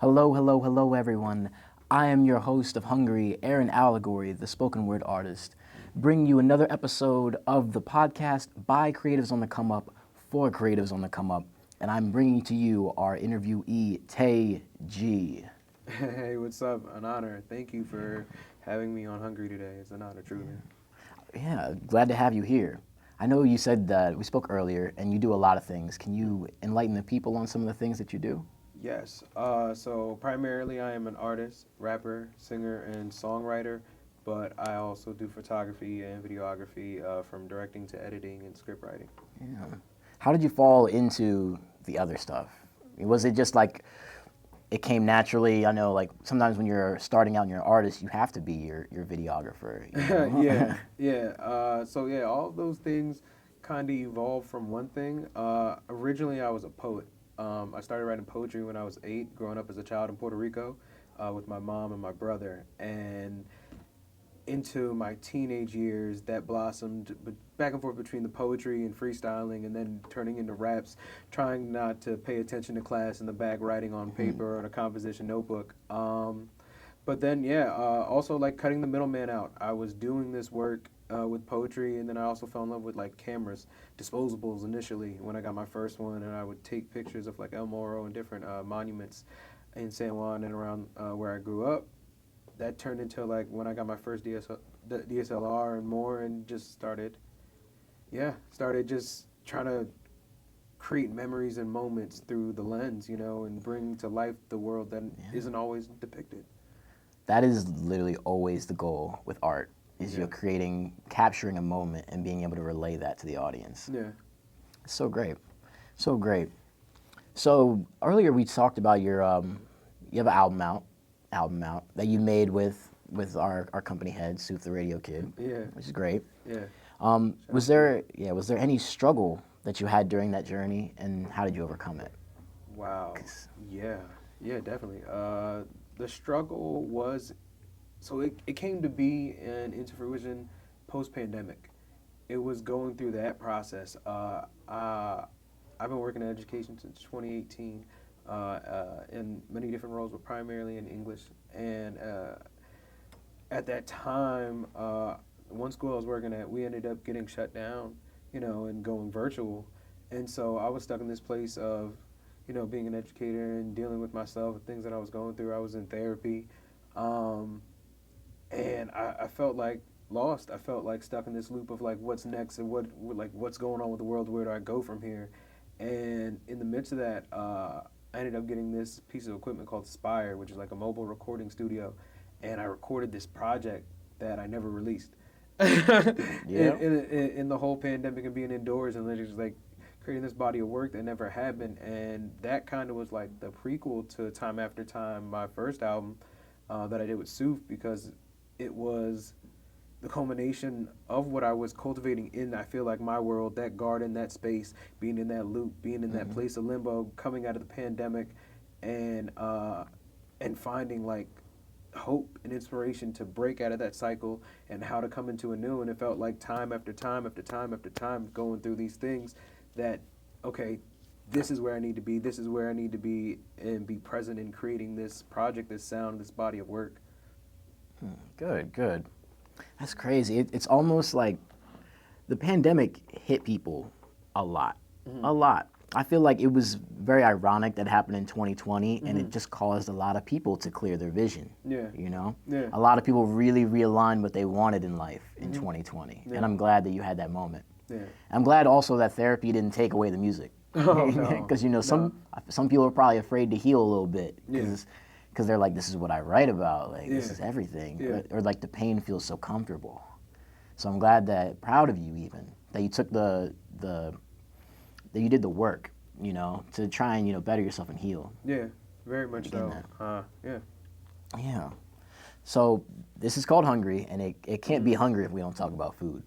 Hello, hello, hello, everyone. I am your host of Hungry, Aaron Allegory, the spoken word artist, bringing you another episode of the podcast by Creatives on the Come Up for Creatives on the Come Up. And I'm bringing to you our interviewee, Tay G. Hey, what's up? An honor. Thank you for having me on Hungry today. It's an honor, truly. Yeah, glad to have you here. I know you said that we spoke earlier and you do a lot of things. Can you enlighten the people on some of the things that you do? Yes. So primarily I am an artist, rapper, singer, and songwriter, but I also do photography and videography, from directing to editing and script writing. Yeah. How did you fall into the other stuff? Was it just like it came naturally? I know, like sometimes when you're starting out and you're an artist, you have to be your videographer. You know? Yeah. All of those things kind of evolved from one thing. Originally, I was a poet. I started writing poetry when I was 8, growing up as a child in Puerto Rico, with my mom and my brother. And into my teenage years, that blossomed back and forth between the poetry and freestyling, and then turning into raps, trying not to pay attention to class in the back, writing on paper or in a composition notebook. But then, also like cutting the middleman out. I was doing this work with poetry, and then I also fell in love with like cameras, disposables initially when I got my first one, and I would take pictures of like El Moro and different monuments in San Juan and around where I grew up. That turned into like when I got my first DSLR and more, and just started just trying to create memories and moments through the lens, and bring to life the world that isn't always depicted. That is literally always the goal with art, is Yeah. you're capturing a moment and being able to relay that to the audience. Yeah. It's so great. So great. So earlier we talked about you have an album out that you made with our company head, Sooth the Radio Kid, Yeah. which is great. Yeah. Was there any struggle that you had during that journey, and how did you overcome it? Wow. Yeah. Yeah, definitely. The struggle was, so it came to be and into fruition post-pandemic. It was going through that process. I've been working in education since 2018, in many different roles, but primarily in English. And at that time, one school I was working at, we ended up getting shut down, and going virtual. And so I was stuck in this place of, being an educator and dealing with myself and things that I was going through. I was in therapy. And I felt like lost. I felt like stuck in this loop of like what's next and what's going on with the world. Where do I go from here? And in the midst of that, I ended up getting this piece of equipment called Spire, which is like a mobile recording studio, and I recorded this project that I never released. Yeah. In the whole pandemic and being indoors and just like creating this body of work that never happened, and that kind of was like the prequel to Time After Time, my first album that I did with Soof, because it was the culmination of what I was cultivating in, I feel like, my world, that garden, that space, being in that loop, being in that place of limbo, coming out of the pandemic, and finding like hope and inspiration to break out of that cycle and how to come into a new. And it felt like time after time after time after time going through these things that, okay, this is where I need to be, this is where I need to be, and be present in creating this project, this sound, this body of work. Good. That's crazy. It's almost like the pandemic hit people a lot. A lot. I feel like it was very ironic that happened in 2020, and it just caused a lot of people to clear their vision. Yeah. Yeah. A lot of people really realigned what they wanted in life in 2020, Yeah. and I'm glad that you had that moment. Yeah. I'm glad also that therapy didn't take away the music. Oh, no. Because some people are probably afraid to heal a little bit because they're like, this is what I write about, like this is everything, or like the pain feels so comfortable. So I'm proud of you even that you took that you did the work, to try and better yourself and heal. Yeah, very much so. Yeah. Yeah. So this is called Hungry, and it can't be hungry if we don't talk about food,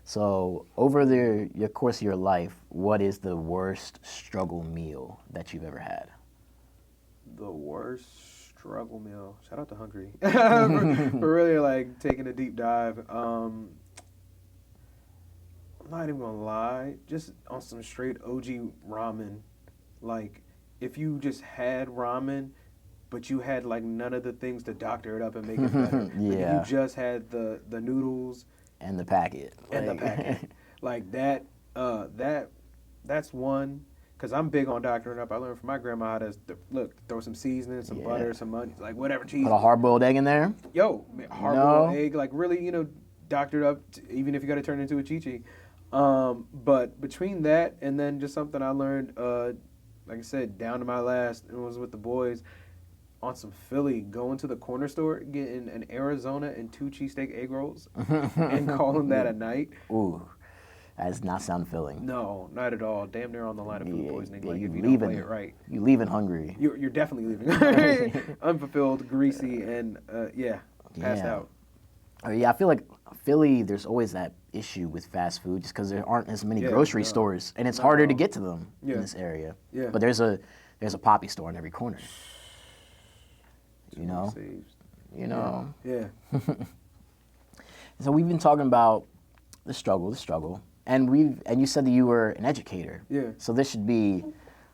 So over your course of your life, what is the worst struggle meal that you've ever had? The worst struggle meal. Shout out to Hungry for really like taking a deep dive. I'm not even gonna lie, just on some straight OG ramen, like if you just had ramen, but you had like none of the things to doctor it up and make it better. Like if you Yeah. just had the noodles And the packet. and the packet, like that, that's one. Cause I'm big on doctoring up. I learned from my grandma how to look, throw some seasoning, some Yeah. butter, some onions, like whatever cheese. Put a hard-boiled egg in there. Yo, hard-boiled No. egg, like really, doctored up. Even if you got to turn it into a chi-chi. But between that and then just something I learned, like I said, down to my last, it was with the boys on some Philly, going to the corner store, getting an Arizona and 2 cheesesteak egg rolls, and calling that a night. Ooh, that does not sound filling. No, not at all. Damn near on the line of food poisoning. Like you if you leaving, don't play it right, you leaving hungry. you're definitely leaving unfulfilled, greasy, and passed out. Yeah, I feel like Philly, there's always that issue with fast food just because there aren't as many grocery stores, and it's harder to get to them in this area. Yeah. But there's a Poppy store in every corner. You know. Yeah. So we've been talking about the struggle, and you said that you were an educator. Yeah. So this should be,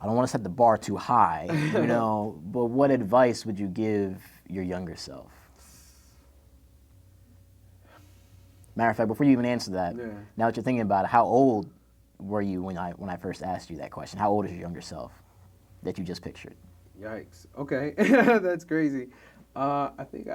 I don't want to set the bar too high, but what advice would you give your younger self? Matter of fact, before you even answer that, now that you're thinking about it, how old were you when I first asked you that question? How old is your younger self that you just pictured? Yikes. Okay. That's crazy. I think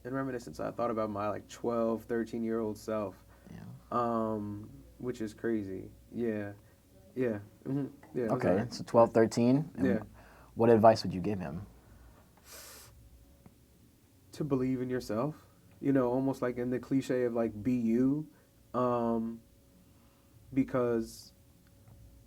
in reminiscence, I thought about my like 12, 13-year-old self. Yeah. Which is crazy. Yeah. Yeah. Mm-hmm. Yeah. Okay. Right. So 12, 13. Yeah. What advice would you give him? To believe in yourself. Almost like in the cliche of like be you. Because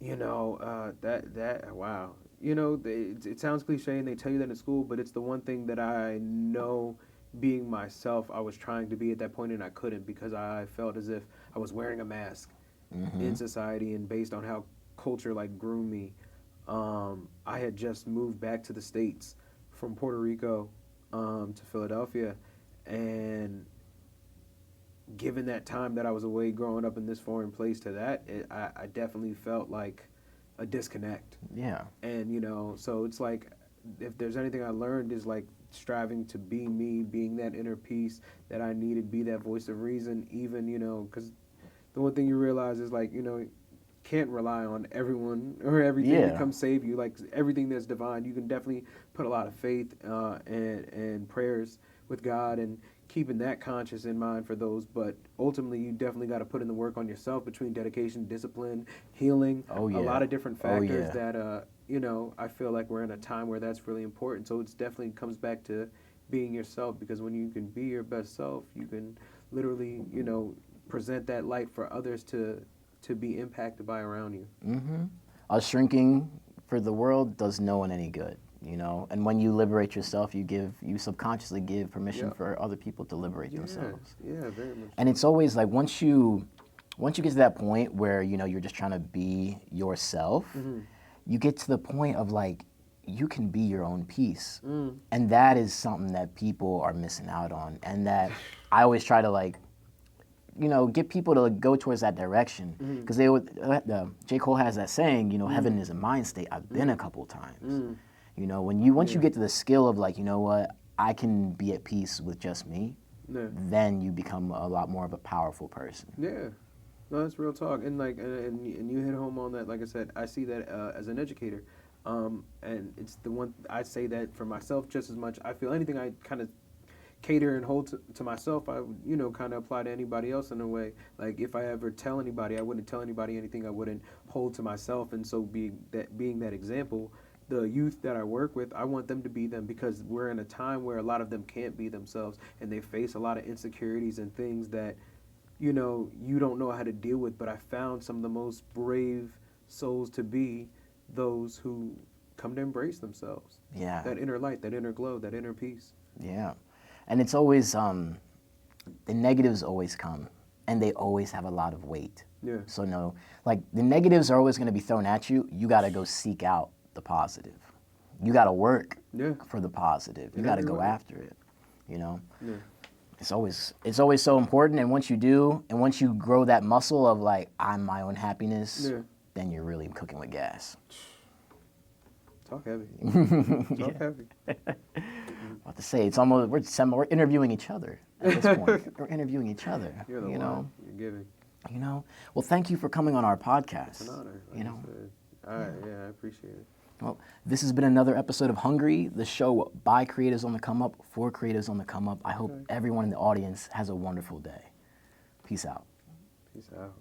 that wow. It sounds cliche and they tell you that in school, but it's the one thing that I know being myself I was trying to be at that point and I couldn't because I felt as if I was wearing a mask in society and based on how culture like groomed me. I had just moved back to the States from Puerto Rico to Philadelphia, and given that time that I was away growing up in this foreign place to that, I definitely felt like a disconnect. Yeah. And, so it's like, if there's anything I learned is like striving to be me, being that inner peace that I needed, be that voice of reason, even, because the one thing you realize is like, can't rely on everyone or everything to come save you. Like everything that's divine, you can definitely put a lot of faith and prayers with God and keeping that conscious in mind for those. But ultimately, you definitely got to put in the work on yourself between dedication, discipline, healing, a lot of different factors that, I feel like we're in a time where that's really important. So it's definitely comes back to being yourself, because when you can be your best self, you can literally, present that light for others to be impacted by around you. Mm-hmm. Us shrinking for the world does no one any good, And when you liberate yourself, you subconsciously give permission for other people to liberate themselves. Yeah, very much. And it's always like once you get to that point where you're just trying to be yourself, you get to the point of like you can be your own peace, and that is something that people are missing out on, and that I always try to like. Get people to go towards that direction, because they would. J. Cole has that saying, heaven is a mind state. I've been a couple times. Once you get to the skill of like, what, I can be at peace with just me, then you become a lot more of a powerful person. Yeah, no, that's real talk, and like, and you hit home on that. Like I said, I see that as an educator, and it's the one I say that for myself just as much. I feel anything I kind of cater and hold to myself, I would, kind of apply to anybody else in a way. Like if I ever tell anybody, I wouldn't tell anybody anything I wouldn't hold to myself. And so being that example, the youth that I work with, I want them to be them, because we're in a time where a lot of them can't be themselves and they face a lot of insecurities and things that, you don't know how to deal with. But I found some of the most brave souls to be those who come to embrace themselves. Yeah. That inner light, that inner glow, that inner peace. Yeah. And it's always, the negatives always come, and they always have a lot of weight. Yeah. So no, like the negatives are always going to be thrown at you. You got to go seek out the positive. You got to work for the positive. You got to go after it, Yeah. It's always so important. And once you do, and once you grow that muscle of like, I'm my own happiness, then you're really cooking with gas. Talk heavy. Talk heavy. About to say, it's almost we're interviewing each other at this point. We're interviewing each other. You're the you one. know. You're giving. You know. Well, thank you for coming on our podcast. It's an honor. You know. I appreciate it. Well, this has been another episode of Hungry, the show by creatives on the come up, for creatives on the come up. I hope everyone in the audience has a wonderful day. Peace out. Peace out.